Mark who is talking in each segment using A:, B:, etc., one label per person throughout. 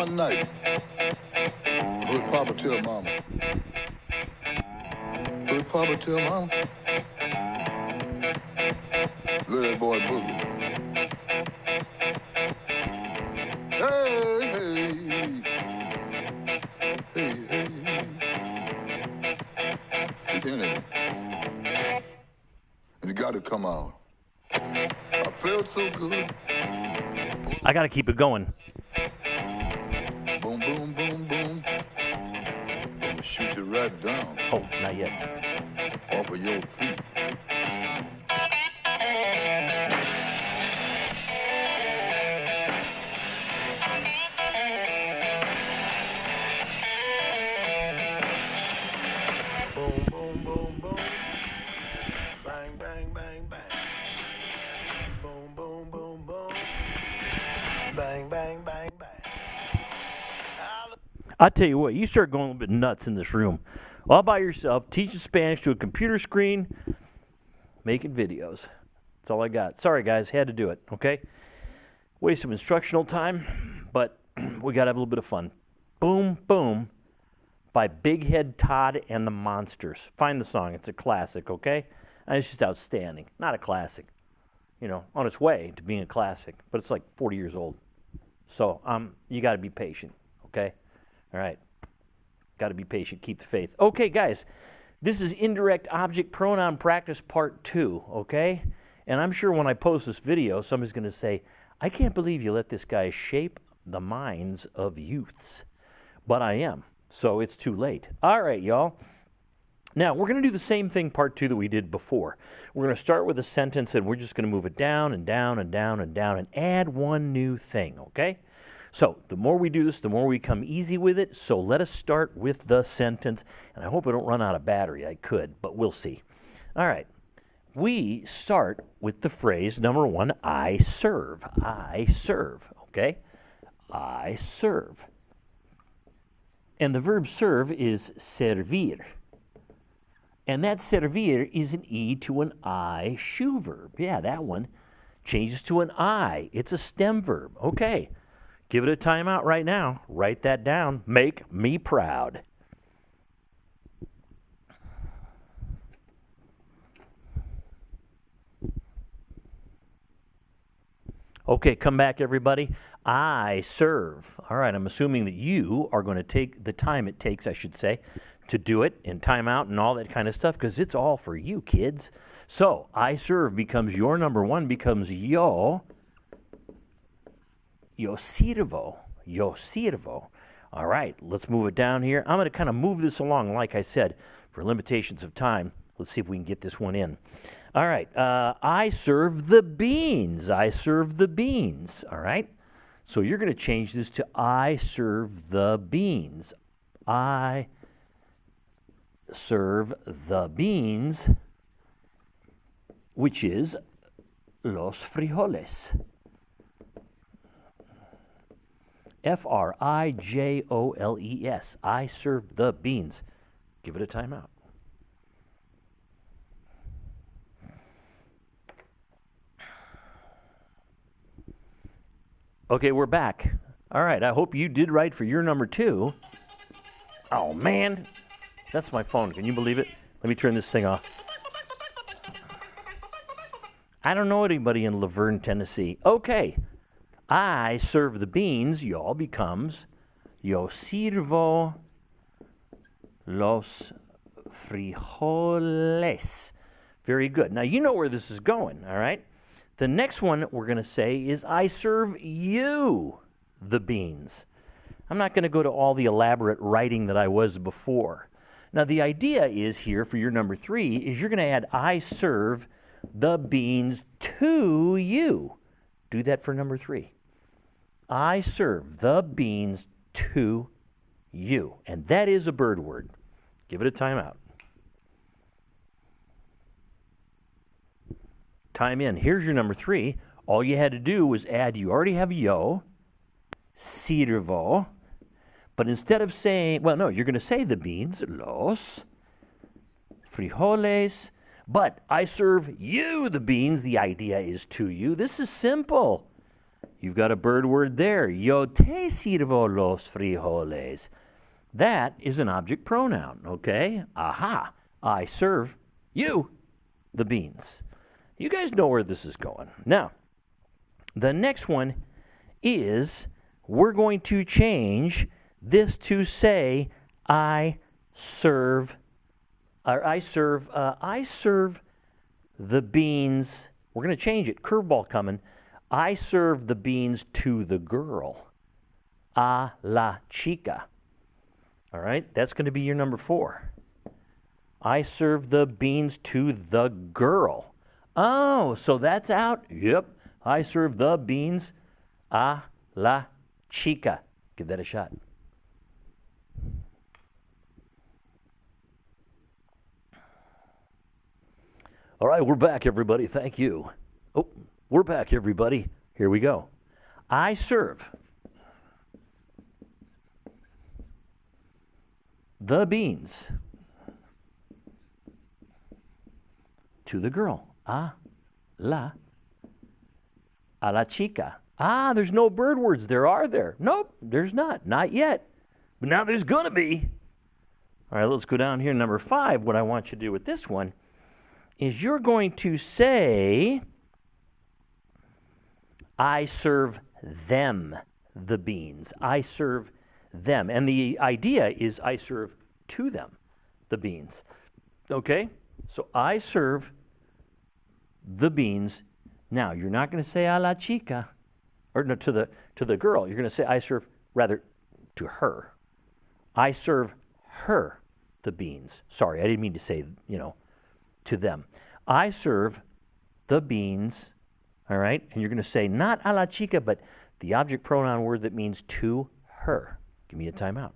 A: one night, would Papa tell Mama? Would Papa tell Mama? Little boy Boogie. Hey, hey, hey, hey. It's in it. And it got to come out. I felt so good.
B: I got to keep it going.
A: Boom, boom, boom, boom. Gonna shoot you right down.
B: Oh, not yet.
A: Off of your feet. Boom, boom, boom, boom. Bang, bang, bang, bang. Boom, boom, boom, boom. Bang, bang, bang, bang.
B: I tell you what, you start going a little bit nuts in this room. All by yourself, teaching Spanish to a computer screen, making videos. That's all I got. Sorry, guys, had to do it, okay? Waste some instructional time, but we got to have a little bit of fun. Boom, boom, by Big Head Todd and the Monsters. Find the song. It's a classic, okay? And it's just outstanding. Not a classic, you know, on its way to being a classic, but it's like 40 years old. So you got to be patient, okay? All right. Got to be patient. Keep the faith. Okay, guys, this is Indirect Object Pronoun Practice Part 2, okay? And I'm sure when I post this video, somebody's going to say, I can't believe you let this guy shape the minds of youths. But I am, so it's too late. All right, y'all. Now, we're going to do the same thing, Part 2, that we did before. We're going to start with a sentence, and we're just going to move it down and down and down and down and add one new thing, okay? So the more we do this, the more we come easy with it. So let us start with the sentence. And I hope I don't run out of battery. I could, but we'll see. All right. We start with the phrase number 1, I serve. I serve, okay? I serve. And the verb serve is servir. And that servir is an E to an I shoe verb. Yeah, that one changes to an I. It's a stem verb. Okay. Give it a timeout right now. Write that down. Make me proud. Okay, come back, everybody. I serve. All right, I'm assuming that you are going to take the time it takes, I should say, to do it and timeout and all that kind of stuff, because it's all for you, kids. So, I serve becomes your number 1, becomes yo sirvo. Yo sirvo. All right, let's move it down here. I'm going to kind of move this along, like I said, for limitations of time. Let's see if we can get this one in. All right, I serve the beans. I serve the beans. All right, so you're going to change this to I serve the beans. I serve the beans, which is los frijoles. Frijoles. I serve the beans. Give it a timeout. Okay, we're back. All right, I hope you did right for your number 2. Oh, man. That's my phone. Can you believe it? Let me turn this thing off. I don't know anybody in Laverne, Tennessee. Okay. I serve the beans, y'all, becomes yo sirvo los frijoles. Very good. Now, you know where this is going, all right? The next one we're going to say is I serve you the beans. I'm not going to go to all the elaborate writing that I was before. Now, the idea is here for your number 3 is you're going to add I serve the beans to you. Do that for number 3. I serve the beans to you. And that is a bird word. Give it a timeout. Time in. Here's your number 3. All you had to do was add, you already have yo, sirvo, but instead of saying, well, no, you're going to say the beans, los frijoles, but I serve you the beans. The idea is to you. This is simple. You've got a bird word there. Yo te sirvo los frijoles. That is an object pronoun, okay? Aha, I serve you the beans. You guys know where this is going. Now, the next one is we're going to change this to say I serve the beans. We're going to change it. Curveball coming. I serve the beans to the girl. A la chica. All right, that's going to be your number 4. I serve the beans to the girl. Oh, so that's out? Yep. I serve the beans a la chica. Give that a shot. All right, we're back, everybody. Thank you. Oh, we're back, everybody. Here we go. I serve the beans to the girl. A la chica. Ah, there's no bird words there, are there? Nope, there's not. Not yet. But now there's going to be. All right, let's go down here. Number 5, what I want you to do with this one is you're going to say, I serve them the beans. I serve them. And the idea is I serve to them the beans. Okay? So I serve the beans. Now, you're not going to say a la chica, or no, to the girl. You're going to say I serve, rather, to her. I serve her the beans. Sorry, I didn't mean to say, to them. I serve the beans, all right? And you're going to say not a la chica, but the object pronoun word that means to her. Give me a timeout.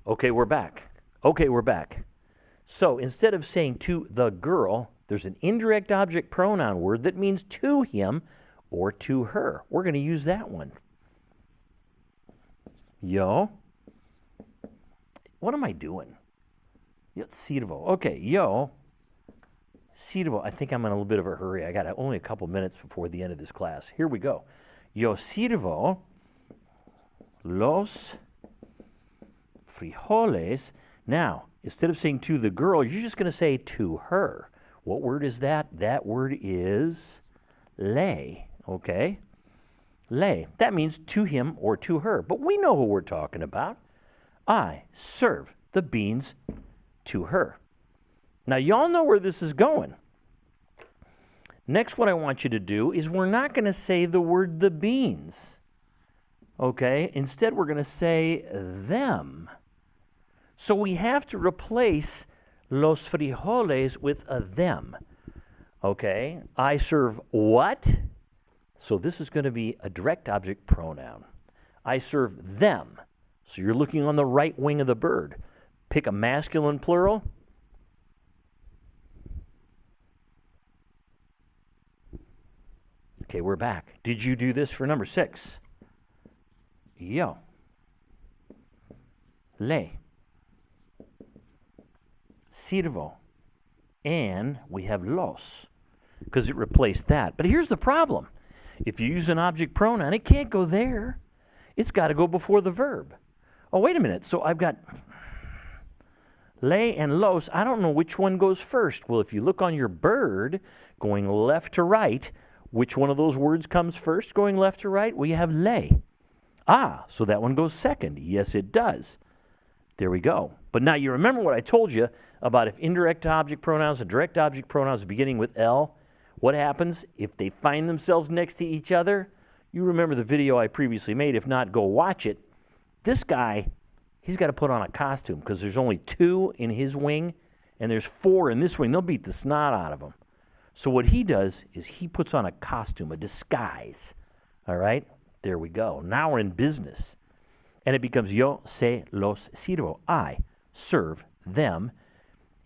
B: Okay, we're back. So instead of saying to the girl, there's an indirect object pronoun word that means to him or to her. We're going to use that one. Yo. What am I doing? Yo sirvo. Okay, yo sirvo. I think I'm in a little bit of a hurry. I got only a couple minutes before the end of this class. Here we go. Yo sirvo los frijoles. Now, instead of saying to the girl, you're just going to say to her. What word is that? That word is le. Okay? Le. That means to him or to her. But we know who we're talking about. I serve the beans to her. Now, y'all know where this is going. Next, what I want you to do is we're not going to say the word the beans. Okay? Instead, we're going to say them. So we have to replace los frijoles with a them. Okay? I serve what? So this is going to be a direct object pronoun. I serve them. So you're looking on the right wing of the bird. Pick a masculine plural. Okay, we're back. Did you do this for number 6? Yo. Le. Sirvo. And we have los, because it replaced that. But here's the problem. If you use an object pronoun, it can't go there. It's got to go before the verb. Oh, wait a minute. So I've got le and los. I don't know which one goes first. Well, if you look on your bird, going left to right, which one of those words comes first going left to right? Well, you have le. Ah, so that one goes second. Yes, it does. There we go. But now you remember what I told you about if indirect object pronouns and direct object pronouns beginning with L, what happens if they find themselves next to each other? You remember the video I previously made. If not, go watch it. This guy, he's got to put on a costume because there's only 2 in his wing and there's 4 in this wing. They'll beat the snot out of him. So what he does is he puts on a costume, a disguise. All right? There we go. Now we're in business. And it becomes yo se los sirvo. I serve them.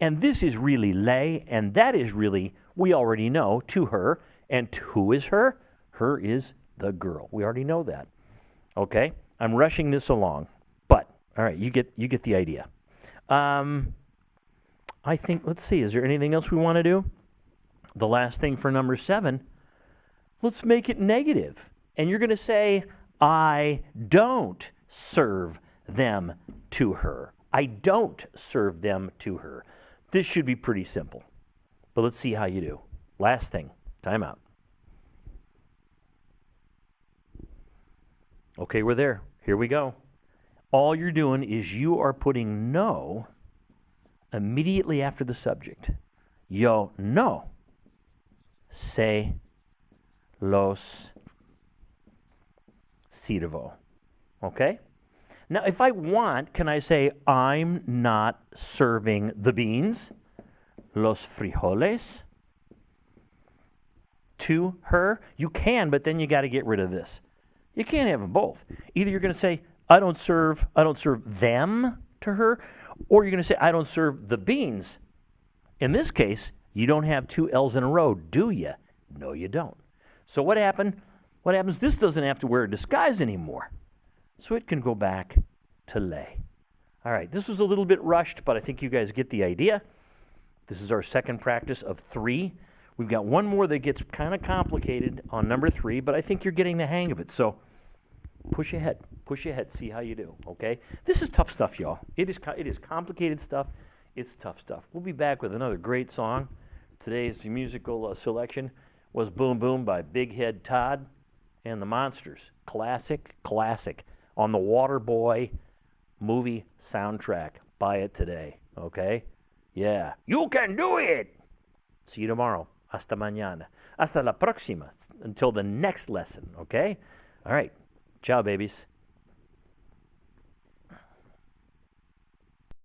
B: And this is really le, and that is really, we already know, to her. And who is her? Her is the girl. We already know that. Okay? I'm rushing this along. But, all right, you get the idea. I think, let's see, is there anything else we want to do? The last thing for number 7, let's make it negative. And you're going to say, I don't serve them to her. I don't serve them to her. This should be pretty simple. But let's see how you do. Last thing, time out. Okay, we're there. Here we go. All you're doing is you are putting no immediately after the subject. Yo no sé los sirvo. Okay? Now, if I want, can I say, I'm not serving the beans, los frijoles, to her? You can, but then you got to get rid of this. You can't have them both. Either you're going to say, I don't serve them to her, or you're going to say, I don't serve the beans. In this case, you don't have 2 L's in a row, do you? No, you don't. So what happened? What happens? This doesn't have to wear a disguise anymore. So it can go back to lay. All right, this was a little bit rushed, but I think you guys get the idea. This is our second practice of 3. We've got one more that gets kind of complicated on number 3, but I think you're getting the hang of it. So push ahead, see how you do, okay? This is tough stuff, y'all. It is complicated stuff. It's tough stuff. We'll be back with another great song. Today's musical selection was Boom Boom by Big Head Todd and the Monsters. Classic on the Waterboy movie soundtrack. Buy it today, okay? Yeah. You can do it! See you tomorrow. Hasta mañana. Hasta la próxima. Until the next lesson, okay? All right. Ciao, babies.